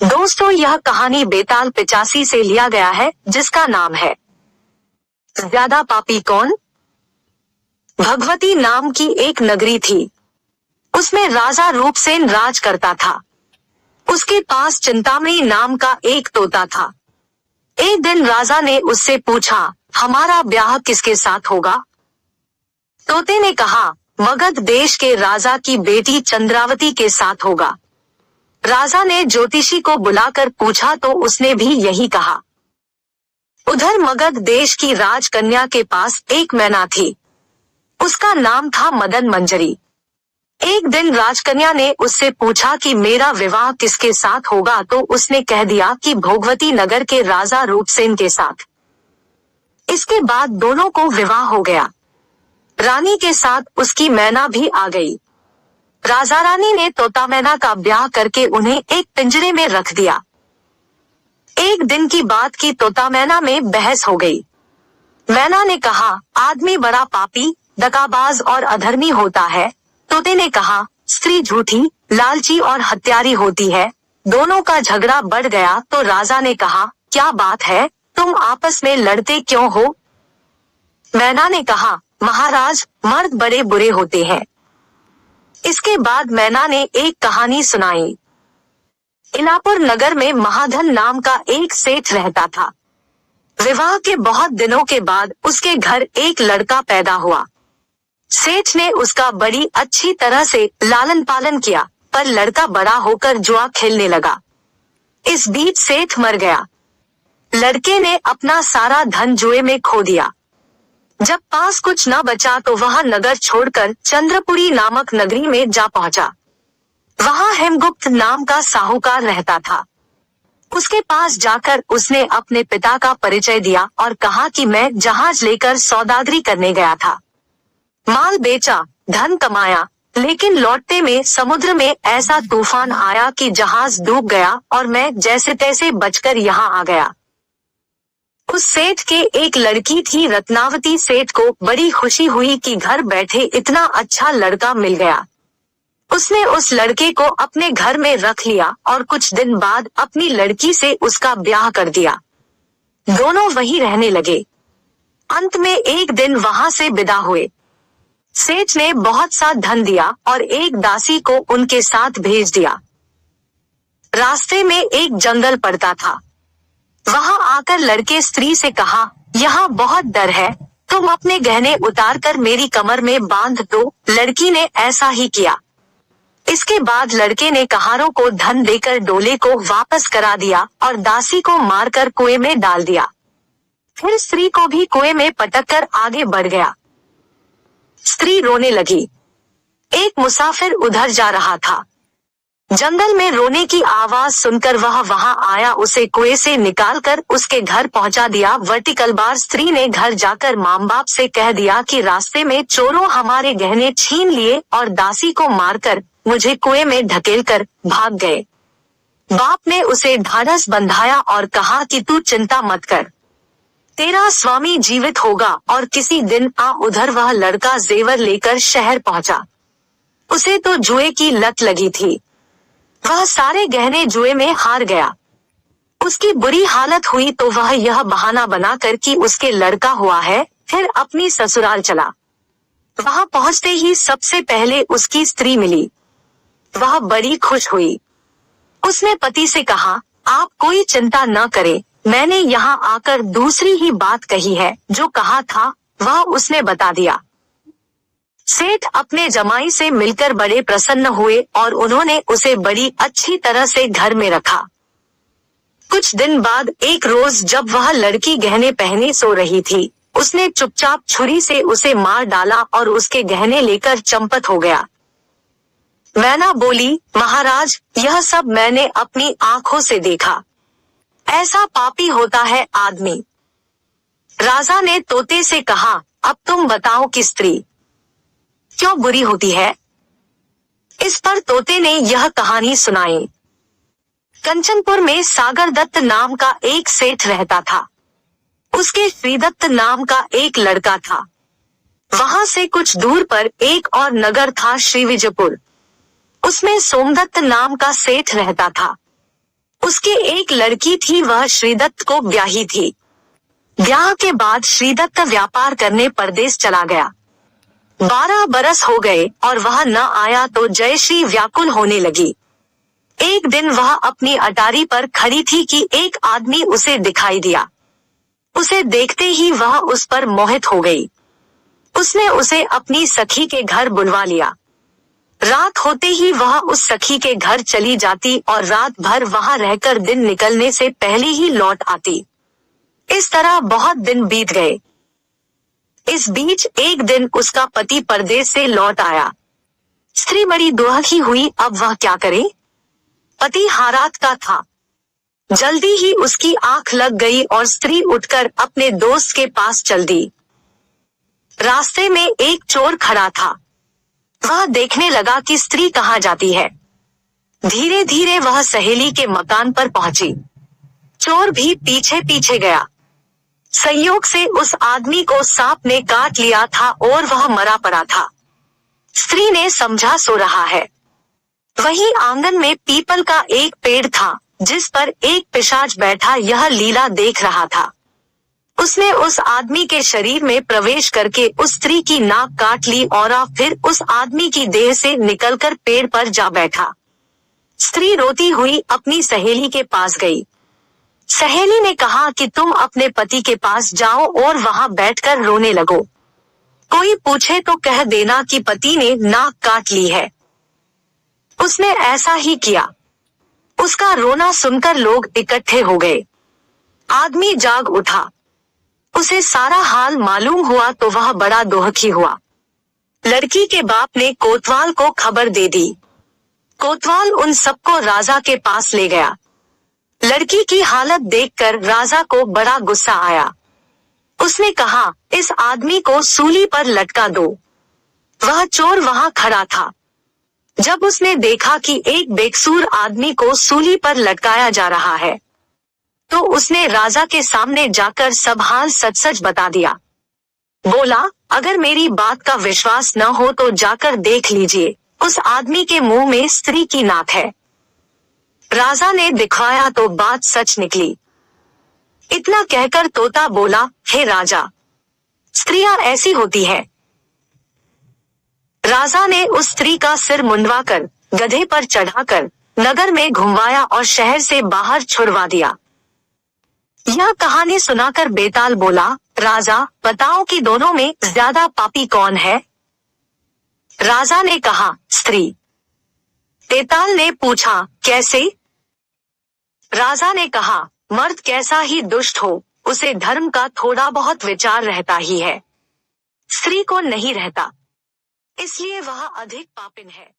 दोस्तों, यह कहानी बेताल 85 से लिया गया है, जिसका नाम है ज्यादा पापी कौन। भगवती नाम की एक नगरी थी। उसमें राजा रूपसेन राज करता था। उसके पास चिंतामणि नाम का एक तोता था। एक दिन राजा ने उससे पूछा, हमारा ब्याह किसके साथ होगा। तोते ने कहा, मगध देश के राजा की बेटी चंद्रावती के साथ होगा। राजा ने ज्योतिषी को बुलाकर पूछा तो उसने भी यही कहा। उधर मगध देश की राजकन्या के पास एक मैना थी। उसका नाम था मदन मंजरी। एक दिन राजकन्या ने उससे पूछा कि मेरा विवाह किसके साथ होगा, तो उसने कह दिया कि भोगवती नगर के राजा रूपसेन के साथ। इसके बाद दोनों को विवाह हो गया। रानी के साथ उसकी मैना भी आ गई। राजा रानी ने तोता मैना का ब्याह करके उन्हें एक पिंजरे में रख दिया। एक दिन की बात की तोता मैना में बहस हो गई। मैना ने कहा, आदमी बड़ा पापी, दगाबाज और अधर्मी होता है। तोते ने कहा, स्त्री झूठी, लालची और हत्यारी होती है। दोनों का झगड़ा बढ़ गया तो राजा ने कहा, क्या बात है, तुम आपस में लड़ते क्यों हो। मैना ने कहा, महाराज, मर्द बड़े बुरे होते हैं। इसके बाद मैना ने एक कहानी सुनाई। इलापुर नगर में महाधन नाम का एक सेठ रहता था। विवाह के बहुत दिनों के बाद उसके घर एक लड़का पैदा हुआ। सेठ ने उसका बड़ी अच्छी तरह से लालन पालन किया, पर लड़का बड़ा होकर जुआ खेलने लगा। इस बीच सेठ मर गया। लड़के ने अपना सारा धन जुए में खो दिया। जब पास कुछ न बचा तो वह नगर छोड़कर चंद्रपुरी नामक नगरी में जा पहुंचा। वहां हेमगुप्त नाम का साहूकार रहता था। उसके पास जाकर उसने अपने पिता का परिचय दिया और कहा कि मैं जहाज लेकर सौदागरी करने गया था। माल बेचा, धन कमाया, लेकिन लौटते में समुद्र में ऐसा तूफान आया कि जहाज डूब गया और मैं जैसे तैसे बचकर यहाँ आ गया। उस सेठ के एक लड़की थी रत्नावती। सेठ को बड़ी खुशी हुई कि घर बैठे इतना अच्छा लड़का मिल गया। उसने उस लड़के को अपने घर में रख लिया और कुछ दिन बाद अपनी लड़की से उसका ब्याह कर दिया। दोनों वहीं रहने लगे। अंत में एक दिन वहां से विदा हुए। सेठ ने बहुत सा धन दिया और एक दासी को उनके साथ भेज दिया। रास्ते में एक जंगल पड़ता था। वहां आकर लड़के स्त्री से कहा, यहाँ बहुत डर है, तुम अपने गहने उतार कर मेरी कमर में बांध दो। लड़की ने ऐसा ही किया। इसके बाद लड़के ने कहारों को धन देकर डोले को वापस करा दिया और दासी को मारकर कुएं में डाल दिया। फिर स्त्री को भी कुएं में पटककर आगे बढ़ गया। स्त्री रोने लगी। एक मुसाफिर उधर जा रहा था। जंगल में रोने की आवाज सुनकर वह वहां आया। उसे कुएं से निकालकर उसके घर पहुंचा दिया। वर्टिकल बार स्त्री ने घर जाकर माँ बाप से कह दिया कि रास्ते में चोरों हमारे गहने छीन लिए और दासी को मारकर मुझे कुएं में ढकेलकर भाग गए। बाप ने उसे ढाढ़स बंधाया और कहा कि तू चिंता मत कर, तेरा स्वामी जीवित होगा और किसी दिन आ। उधर वह लड़का जेवर लेकर शहर पहुंचा। उसे तो जुए की लत लगी थी। वह सारे गहने जुए में हार गया। उसकी बुरी हालत हुई तो वह यह बहाना बनाकर कि उसके लड़का हुआ है, फिर अपनी ससुराल चला। वहां पहुंचते ही सबसे पहले उसकी स्त्री मिली। वह बड़ी खुश हुई। उसने पति से कहा, आप कोई चिंता न करें, मैंने यहाँ आकर दूसरी ही बात कही है, जो कहा था वह उसने बता दिया। सेठ अपने जमाई से मिलकर बड़े प्रसन्न हुए और उन्होंने उसे बड़ी अच्छी तरह से घर में रखा। कुछ दिन बाद एक रोज जब वह लड़की गहने पहने सो रही थी, उसने चुपचाप छुरी से उसे मार डाला और उसके गहने लेकर चंपत हो गया। मैना बोली, महाराज, यह सब मैंने अपनी आंखों से देखा। ऐसा पापी होता है आदमी। राजा ने तोते से कहा, अब तुम बताओ कि स्त्री क्यों बुरी होती है। इस पर तोते ने यह कहानी सुनाई। कंचनपुर में सागर दत्त नाम का एक सेठ रहता था। उसके श्रीदत्त नाम का एक लड़का था। वहां से कुछ दूर पर एक और नगर था, श्रीविजयपुर। उसमें सोमदत्त नाम का सेठ रहता था। उसकी एक लड़की थी, वह श्रीदत्त को ब्याही थी। ब्याह के बाद श्रीदत्त व्यापार करने परदेश चला गया। 12 बरस हो गए और वह न आया तो जयश्री व्याकुल होने लगी। एक दिन वह अपनी अटारी पर खड़ी थी कि एक आदमी उसे दिखाई दिया। उसे देखते ही वह उस पर मोहित हो गई। उसने उसे अपनी सखी के घर बुलवा लिया। रात होते ही वह उस सखी के घर चली जाती और रात भर वहां रहकर दिन निकलने से पहले ही लौट आती। इस तरह बहुत दिन बीत गए। इस बीच एक दिन उसका पति परदेश से लौट आया। स्त्री बड़ी दुखी हुई, अब वह क्या करे। पति हारात का था। जल्दी ही उसकी आंख लग गई और स्त्री उठकर अपने दोस्त के पास चल दी। रास्ते में एक चोर खड़ा था। वह देखने लगा कि स्त्री कहाँ जाती है। धीरे धीरे वह सहेली के मकान पर पहुंची। चोर भी पीछे पीछे गया। संयोग से उस आदमी को सांप ने काट लिया था और वह मरा पड़ा था। स्त्री ने समझा सो रहा है। वहीं आंगन में पीपल का एक पेड़ था जिस पर एक पिशाच बैठा यह लीला देख रहा था। उसने उस आदमी के शरीर में प्रवेश करके उस स्त्री की नाक काट ली और फिर उस आदमी की देह से निकलकर पेड़ पर जा बैठा। स्त्री रोती हुई अपनी सहेली के पास गई। सहेली ने कहा कि तुम अपने पति के पास जाओ और वहां बैठकर रोने लगो। कोई पूछे तो कह देना कि पति ने नाक काट ली है। उसने ऐसा ही किया। उसका रोना सुनकर लोग इकट्ठे हो गए। आदमी जाग उठा। उसे सारा हाल मालूम हुआ तो वह बड़ा दुखी हुआ। लड़की के बाप ने कोतवाल को खबर दे दी। कोतवाल उन सबको राजा के पास ले गया। लड़की की हालत देखकर राजा को बड़ा गुस्सा आया। उसने कहा, इस आदमी को सूली पर लटका दो। वह चोर वहां खड़ा था। जब उसने देखा कि एक बेकसूर आदमी को सूली पर लटकाया जा रहा है तो उसने राजा के सामने जाकर सब हाल सच सच बता दिया। बोला, अगर मेरी बात का विश्वास न हो तो जाकर देख लीजिए, उस आदमी के मुंह में स्त्री की नाक है। राजा ने दिखाया तो बात सच निकली। इतना कहकर तोता बोला, हे राजा, स्त्रियां ऐसी होती है। राजा ने उस स्त्री का सिर मुंडवाकर गधे पर चढ़ाकर नगर में घुमवाया और शहर से बाहर छुड़वा दिया। यह कहानी सुनाकर बेताल बोला, राजा बताओ कि दोनों में ज्यादा पापी कौन है। राजा ने कहा, स्त्री। बेताल ने पूछा, कैसे। राजा ने कहा, मर्द कैसा ही दुष्ट हो उसे धर्म का थोड़ा बहुत विचार रहता ही है, स्त्री को नहीं रहता, इसलिए वह अधिक पापिन है।